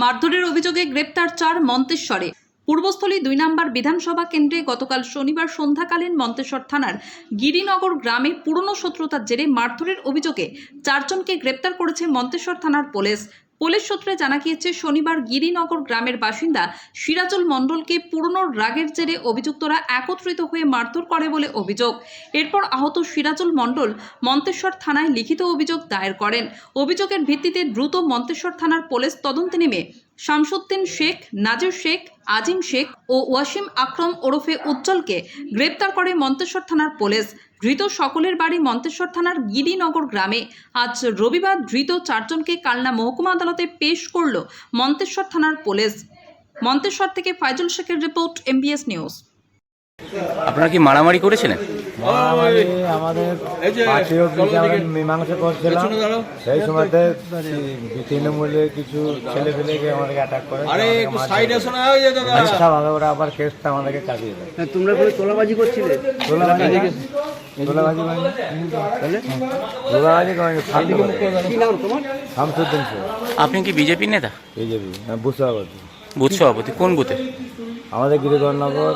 মারধরের অভিযোগে গ্রেপ্তার 4 মন্তেশ্বরে। পূর্বস্থলী 2 নম্বর বিধানসভা কেন্দ্রে গতকাল শনিবার সন্ধ্যাকালীন মন্তেশ্বর থানার গিরিনগর গ্রামে পুরনো শত্রুতার জেরে মারধরের অভিযোগে 4 জনকে গ্রেপ্তার করেছে মন্তেশ্বর থানার পুলিশ। পুলিশ সূত্রে জানা গিয়েছে, শনিবার গিরিনগর গ্রামের বাসিন্দা সিরাজুল মণ্ডলকে পুরনো রাগের জেরে অভিযুক্তরা একত্রিত হয়ে মারধর করে বলে অভিযোগ। এরপর আহত সিরাজুল মণ্ডল মন্তেশ্বর থানায় লিখিত অভিযোগ দায়ের করেন। অভিযোগের ভিত্তিতে দ্রুত মন্তেশ্বর থানার পুলিশ তদন্তে নেমে শামসুদ্দিন শেখ, নাজির শেখ, আজিম শেখ ও ওয়াসিম আকরম ওরফে উজ্জ্বলকে গ্রেপ্তার করে মন্তেশ্বর থানার পুলিশ। ধৃত সকলের বাড়ি মন্তেশ্বর থানার গিরিনগর গ্রামে। আজ রবিবার ধৃত 4 জনকে কালনা মহকুমা আদালতে পেশ করল মন্তেশ্বর থানার পুলিশ। মন্তেশ্বর থেকে ফাইজুল শেখের রিপোর্ট, MBS নিউজ। আপনারা কি মারামারি করেছিলেন? মারামারি আমাদের পার্টি অফিসে আমরা মীমাংসা করছিলাম, সেই সময়তে তৃণমূলের কিছু ছেলে ফেলে গিয়ে আমাদেরকে অ্যাটাক করে। ভাবে ওরা আবার কেসটা আমাদেরকে কাটিয়ে দেয়। তোমরা করে তোলাবাজি করছিলে? তোলাবাজি কি নাম তোমার? শামসুদ্দিন শেখ। আপনি কি বিজেপি নেতা? বিজেপি বুথ সভাপতি। বুথ সভাপতি কোন বুথে? আমাদের গিরিধরনগর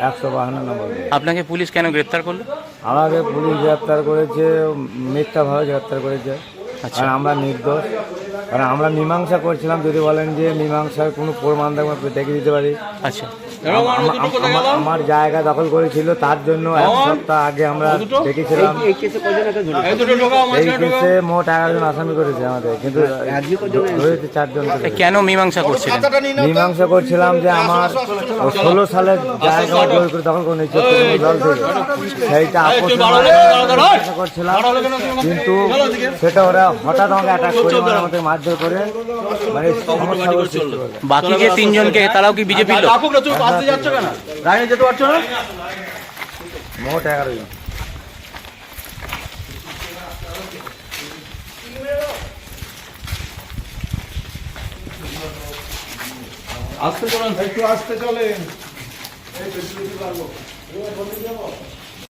152 নম্বর। আপনাকে পুলিশ কেন গ্রেপ্তার করলো? আমাকে পুলিশ গ্রেপ্তার করেছে, মিথ্যাভাবে গ্রেপ্তার করেছে। আচ্ছা। আর আমরা নির্দোষ, কারণ আমরা মীমাংসা করছিলাম। যদি বলেন যে মীমাংসার কোনো প্রমাণ দেখে দিতে পারি। আচ্ছা। আমার জায়গা দখল করেছিল, তার জন্য 1 সপ্তাহ আগে আমরা দেখেছিলাম। এই কেসে কজন আছে ধরে? এই কেসে মোট 11 জন আসামি করেছে আমাদের, কিন্তু ধরেছে 4 জন। কেন মীমাংসা করছিলেন? মীমাংসা করছিলাম যে আমার 16 সালের জায়গা দখল করে নিচ্ছে দল থেকে, সেইটা আপোষ করছিলাম। কিন্তু সেটা ওরা হঠাৎ আমাকে অ্যাটাক করে আমাদের মারধর করে, মানে সমস্যা করছে। বাকি যে 3 জনকে, তারাও কি বিজেপি লোক? মোট 11 জন। আসতে চলেন, একটু আসতে চলেন।